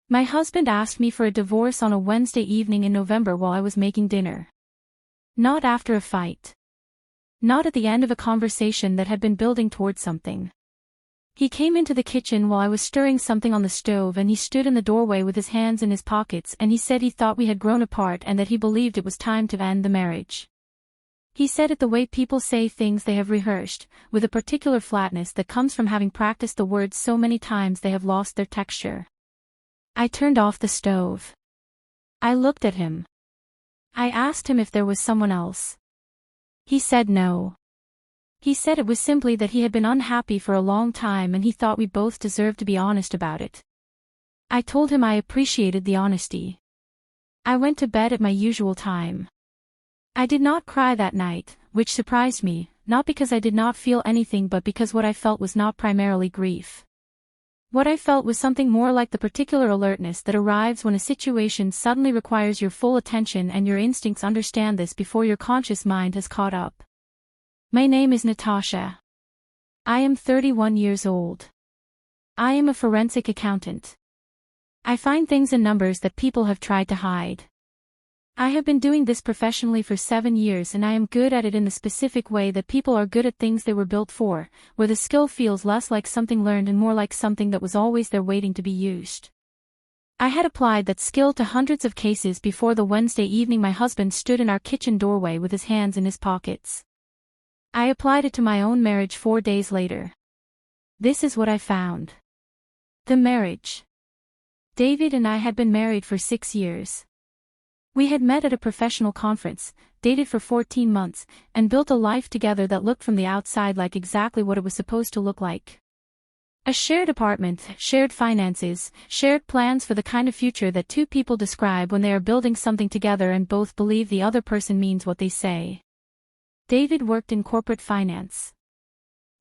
My husband asked me for a divorce on a Wednesday evening in November while I was making dinner. Not after a fight. Not at the end of a conversation that had been building towards something. He came into the kitchen while I was stirring something on the stove, and he stood in the doorway with his hands in his pockets, and he said he thought we had grown apart and that he believed it was time to end the marriage. He said it the way people say things they have rehearsed, with a particular flatness that comes from having practiced the words so many times they have lost their texture. I turned off the stove. I looked at him. I asked him if there was someone else. He said no. He said it was simply that he had been unhappy for a long time and he thought we both deserved to be honest about it. I told him I appreciated the honesty. I went to bed at my usual time. I did not cry that night, which surprised me, not because I did not feel anything but because what I felt was not primarily grief. What I felt was something more like the particular alertness that arrives when a situation suddenly requires your full attention, and your instincts understand this before your conscious mind has caught up. My name is Natasha. I am 31 years old. I am a forensic accountant. I find things in numbers that people have tried to hide. I have been doing this professionally for 7 years, and I am good at it in the specific way that people are good at things they were built for, where the skill feels less like something learned and more like something that was always there waiting to be used. I had applied that skill to hundreds of cases before the Wednesday evening my husband stood in our kitchen doorway with his hands in his pockets. I applied it to my own marriage 4 days later. This is what I found. The marriage. David and I had been married for 6 years. We had met at a professional conference, dated for 14 months, and built a life together that looked from the outside like exactly what it was supposed to look like. A shared apartment, shared finances, shared plans for the kind of future that two people describe when they are building something together and both believe the other person means what they say. David worked in corporate finance.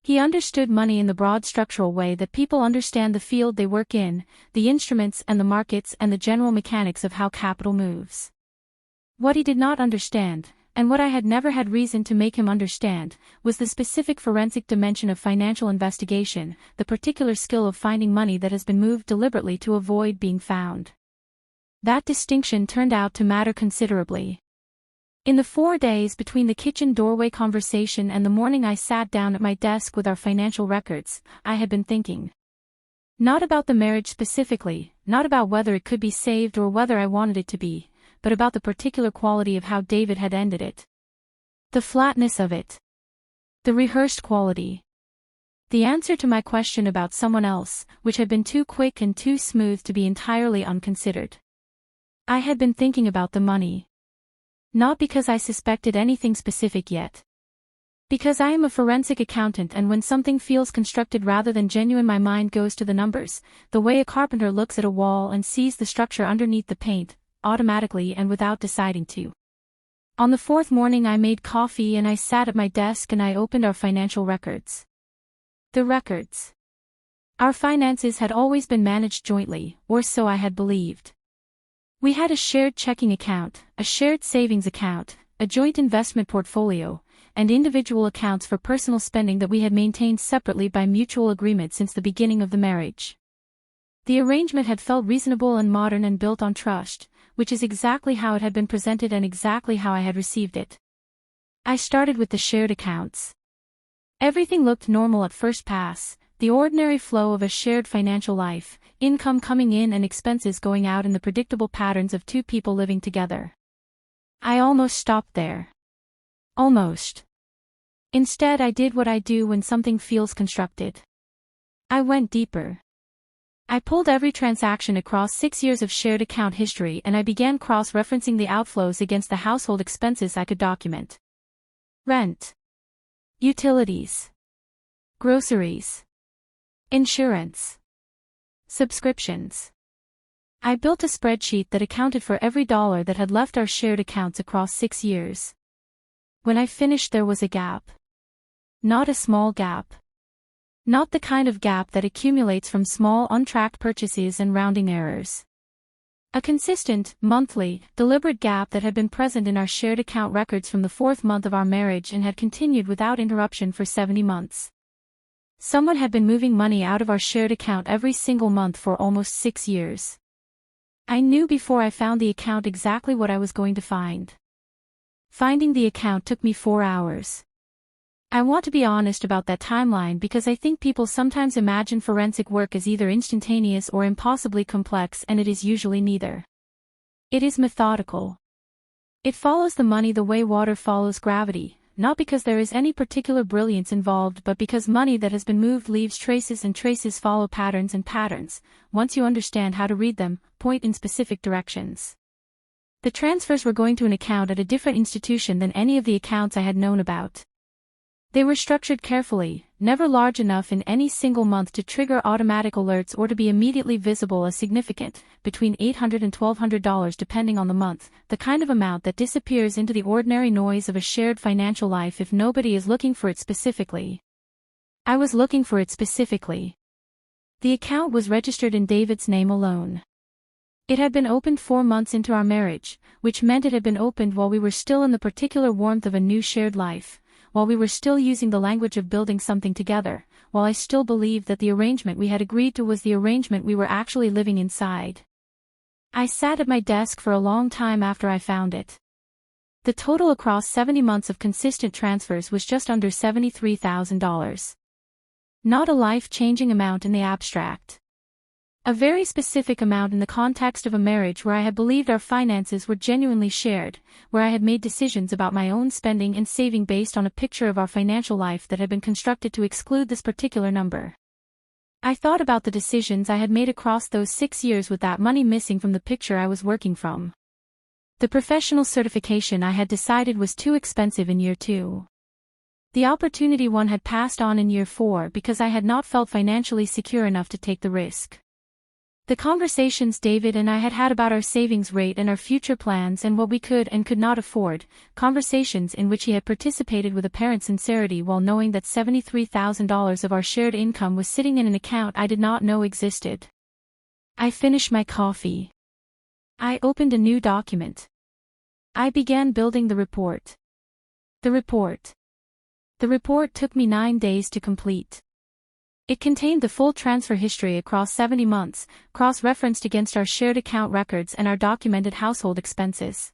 He understood money in the broad structural way that people understand the field they work in, the instruments and the markets and the general mechanics of how capital moves. What he did not understand, and what I had never had reason to make him understand, was the specific forensic dimension of financial investigation, the particular skill of finding money that has been moved deliberately to avoid being found. That distinction turned out to matter considerably. In the 4 days between the kitchen doorway conversation and the morning I sat down at my desk with our financial records, I had been thinking. Not about the marriage specifically, not about whether it could be saved or whether I wanted it to be, but about the particular quality of how David had ended it. The flatness of it. The rehearsed quality. The answer to my question about someone else, which had been too quick and too smooth to be entirely unconsidered. I had been thinking about the money. Not because I suspected anything specific yet. Because I am a forensic accountant, and when something feels constructed rather than genuine, my mind goes to the numbers, the way a carpenter looks at a wall and sees the structure underneath the paint, automatically and without deciding to. On the 4th morning I made coffee and I sat at my desk and I opened our financial records. The records. Our finances had always been managed jointly, or so I had believed. We had a shared checking account, a shared savings account, a joint investment portfolio, and individual accounts for personal spending that we had maintained separately by mutual agreement since the beginning of the marriage. The arrangement had felt reasonable and modern and built on trust, which is exactly how it had been presented and exactly how I had received it. I started with the shared accounts. Everything looked normal at first pass, the ordinary flow of a shared financial life, income coming in and expenses going out in the predictable patterns of two people living together. I almost stopped there. Almost. Instead, I did what I do when something feels constructed. I went deeper. I pulled every transaction across 6 years of shared account history and I began cross-referencing the outflows against the household expenses I could document. Rent. Utilities. Groceries. Insurance. Subscriptions. I built a spreadsheet that accounted for every dollar that had left our shared accounts across 6 years. When I finished, there was a gap. Not a small gap. Not the kind of gap that accumulates from small untracked purchases and rounding errors. A consistent, monthly, deliberate gap that had been present in our shared account records from the 4th month of our marriage and had continued without interruption for 70 months. Someone had been moving money out of our shared account every single month for almost 6 years. I knew before I found the account exactly what I was going to find. Finding the account took me 4 hours. I want to be honest about that timeline because I think people sometimes imagine forensic work as either instantaneous or impossibly complex, and it is usually neither. It is methodical. It follows the money the way water follows gravity, not because there is any particular brilliance involved but because money that has been moved leaves traces and traces follow patterns and patterns, once you understand how to read them, point in specific directions. The transfers were going to an account at a different institution than any of the accounts I had known about. They were structured carefully, never large enough in any single month to trigger automatic alerts or to be immediately visible as significant, between $800 and $1,200 depending on the month, the kind of amount that disappears into the ordinary noise of a shared financial life if nobody is looking for it specifically. I was looking for it specifically. The account was registered in David's name alone. It had been opened 4 months into our marriage, which meant it had been opened while we were still in the particular warmth of a new shared life, while we were still using the language of building something together, while I still believed that the arrangement we had agreed to was the arrangement we were actually living inside. I sat at my desk for a long time after I found it. The total across 70 months of consistent transfers was just under $73,000. Not a life-changing amount in the abstract. A very specific amount in the context of a marriage where I had believed our finances were genuinely shared, where I had made decisions about my own spending and saving based on a picture of our financial life that had been constructed to exclude this particular number. I thought about the decisions I had made across those 6 years with that money missing from the picture I was working from. The professional certification I had decided was too expensive in year 2. The opportunity one had passed on in year 4 because I had not felt financially secure enough to take the risk. The conversations David and I had had about our savings rate and our future plans and what we could and could not afford, conversations in which he had participated with apparent sincerity while knowing that $73,000 of our shared income was sitting in an account I did not know existed. I finished my coffee. I opened a new document. I began building the report. The report took me 9 days to complete. It contained the full transfer history across 70 months, cross-referenced against our shared account records and our documented household expenses.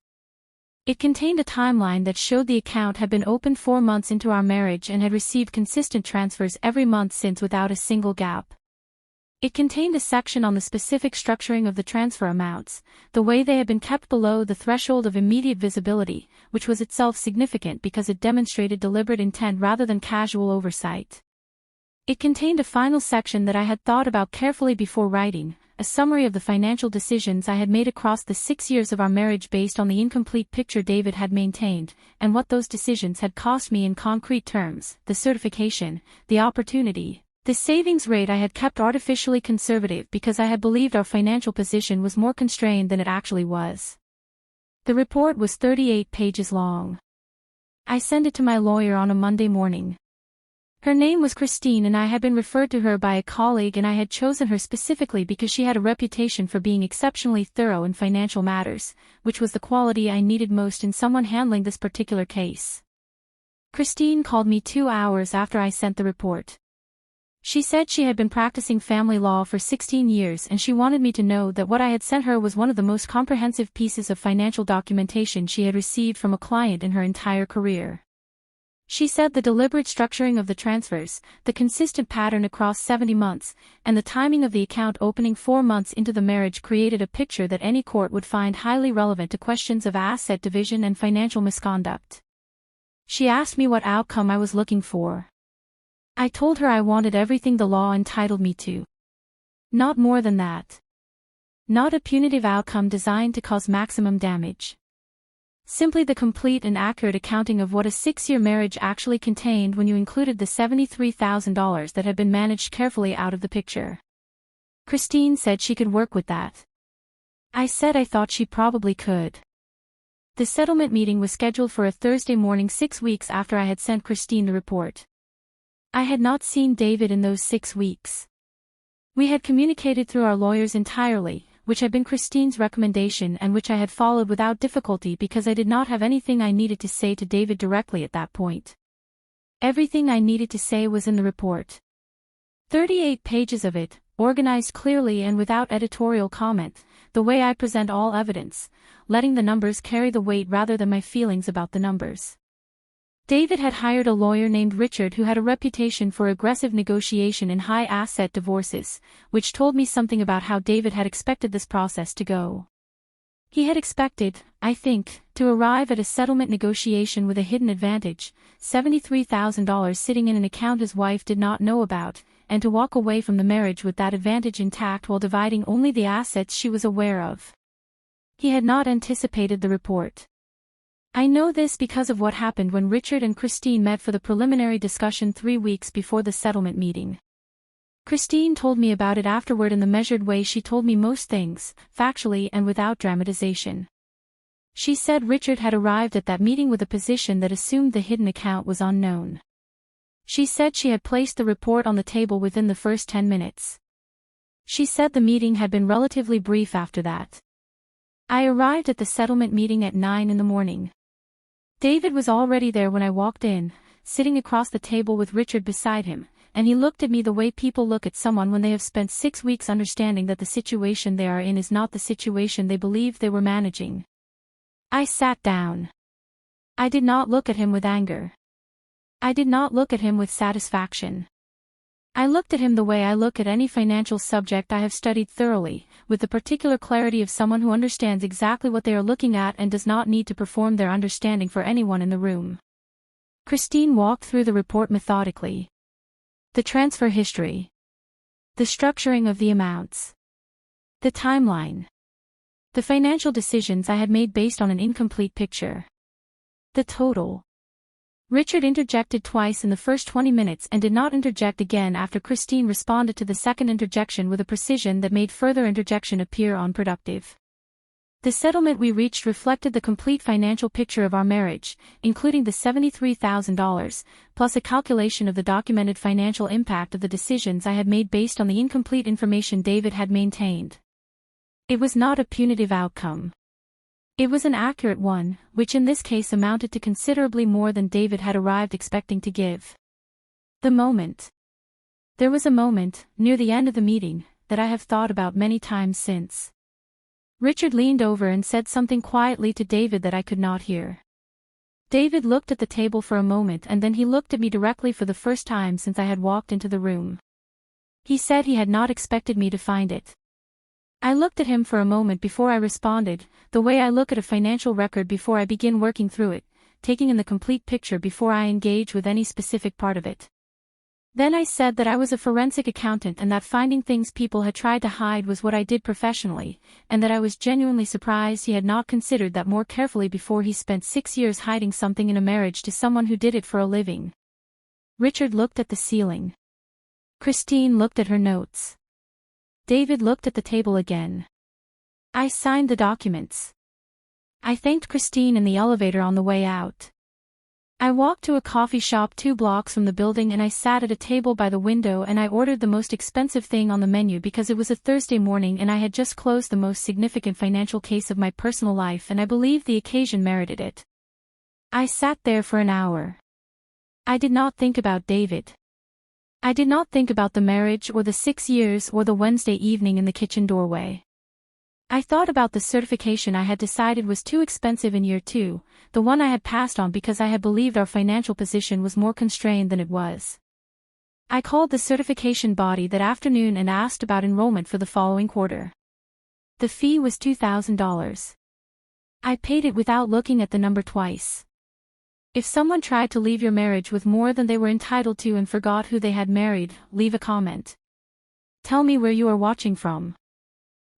It contained a timeline that showed the account had been opened 4 months into our marriage and had received consistent transfers every month since without a single gap. It contained a section on the specific structuring of the transfer amounts, the way they had been kept below the threshold of immediate visibility, which was itself significant because it demonstrated deliberate intent rather than casual oversight. It contained a final section that I had thought about carefully before writing, a summary of the financial decisions I had made across the 6 years of our marriage based on the incomplete picture David had maintained, and what those decisions had cost me in concrete terms: the certification, the opportunity, the savings rate I had kept artificially conservative because I had believed our financial position was more constrained than it actually was. The report was 38 pages long. I sent it to my lawyer on a Monday morning. Her name was Christine and I had been referred to her by a colleague, and I had chosen her specifically because she had a reputation for being exceptionally thorough in financial matters, which was the quality I needed most in someone handling this particular case. Christine called me 2 hours after I sent the report. She said she had been practicing family law for 16 years and she wanted me to know that what I had sent her was one of the most comprehensive pieces of financial documentation she had received from a client in her entire career. She said the deliberate structuring of the transfers, the consistent pattern across 70 months, and the timing of the account opening 4 months into the marriage created a picture that any court would find highly relevant to questions of asset division and financial misconduct. She asked me what outcome I was looking for. I told her I wanted everything the law entitled me to. Not more than that. Not a punitive outcome designed to cause maximum damage. Simply the complete and accurate accounting of what a 6-year marriage actually contained when you included the $73,000 that had been managed carefully out of the picture. Christine said she could work with that. I said I thought she probably could. The settlement meeting was scheduled for a Thursday morning 6 weeks after I had sent Christine the report. I had not seen David in those 6 weeks. We had communicated through our lawyers entirely, which had been Christine's recommendation and which I had followed without difficulty because I did not have anything I needed to say to David directly at that point. Everything I needed to say was in the report. 38 pages of it, organized clearly and without editorial comment, the way I present all evidence, letting the numbers carry the weight rather than my feelings about the numbers. David had hired a lawyer named Richard who had a reputation for aggressive negotiation in high-asset divorces, which told me something about how David had expected this process to go. He had expected, I think, to arrive at a settlement negotiation with a hidden advantage, $73,000 sitting in an account his wife did not know about, and to walk away from the marriage with that advantage intact while dividing only the assets she was aware of. He had not anticipated the report. I know this because of what happened when Richard and Christine met for the preliminary discussion 3 weeks before the settlement meeting. Christine told me about it afterward in the measured way she told me most things, factually and without dramatization. She said Richard had arrived at that meeting with a position that assumed the hidden account was unknown. She said she had placed the report on the table within the first 10 minutes. She said the meeting had been relatively brief after that. I arrived at the settlement meeting at 9 in the morning. David was already there when I walked in, sitting across the table with Richard beside him, and he looked at me the way people look at someone when they have spent 6 weeks understanding that the situation they are in is not the situation they believed they were managing. I sat down. I did not look at him with anger. I did not look at him with satisfaction. I looked at him the way I look at any financial subject I have studied thoroughly, with the particular clarity of someone who understands exactly what they are looking at and does not need to perform their understanding for anyone in the room. Christine walked through the report methodically. The transfer history. The structuring of the amounts. The timeline. The financial decisions I had made based on an incomplete picture. The total. Richard interjected twice in the first 20 minutes and did not interject again after Christine responded to the second interjection with a precision that made further interjection appear unproductive. The settlement we reached reflected the complete financial picture of our marriage, including the $73,000, plus a calculation of the documented financial impact of the decisions I had made based on the incomplete information David had maintained. It was not a punitive outcome. It was an accurate one, which in this case amounted to considerably more than David had arrived expecting to give. The moment. There was a moment, near the end of the meeting, that I have thought about many times since. Richard leaned over and said something quietly to David that I could not hear. David looked at the table for a moment and then he looked at me directly for the first time since I had walked into the room. He said he had not expected me to find it. I looked at him for a moment before I responded, the way I look at a financial record before I begin working through it, taking in the complete picture before I engage with any specific part of it. Then I said that I was a forensic accountant and that finding things people had tried to hide was what I did professionally, and that I was genuinely surprised he had not considered that more carefully before he spent 6 years hiding something in a marriage to someone who did it for a living. Richard looked at the ceiling. Christine looked at her notes. David looked at the table again. I signed the documents. I thanked Christine in the elevator on the way out. I walked to a coffee shop 2 blocks from the building and I sat at a table by the window and I ordered the most expensive thing on the menu because it was a Thursday morning and I had just closed the most significant financial case of my personal life and I believed the occasion merited it. I sat there for an hour. I did not think about David. I did not think about the marriage or the 6 years or the Wednesday evening in the kitchen doorway. I thought about the certification I had decided was too expensive in year 2, the one I had passed on because I had believed our financial position was more constrained than it was. I called the certification body that afternoon and asked about enrollment for the following quarter. The fee was $2,000. I paid it without looking at the number twice. If someone tried to leave your marriage with more than they were entitled to and forgot who they had married, leave a comment. Tell me where you are watching from.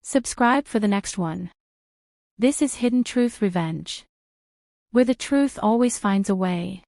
Subscribe for the next one. This is Hidden Truth Revenge, where the truth always finds a way.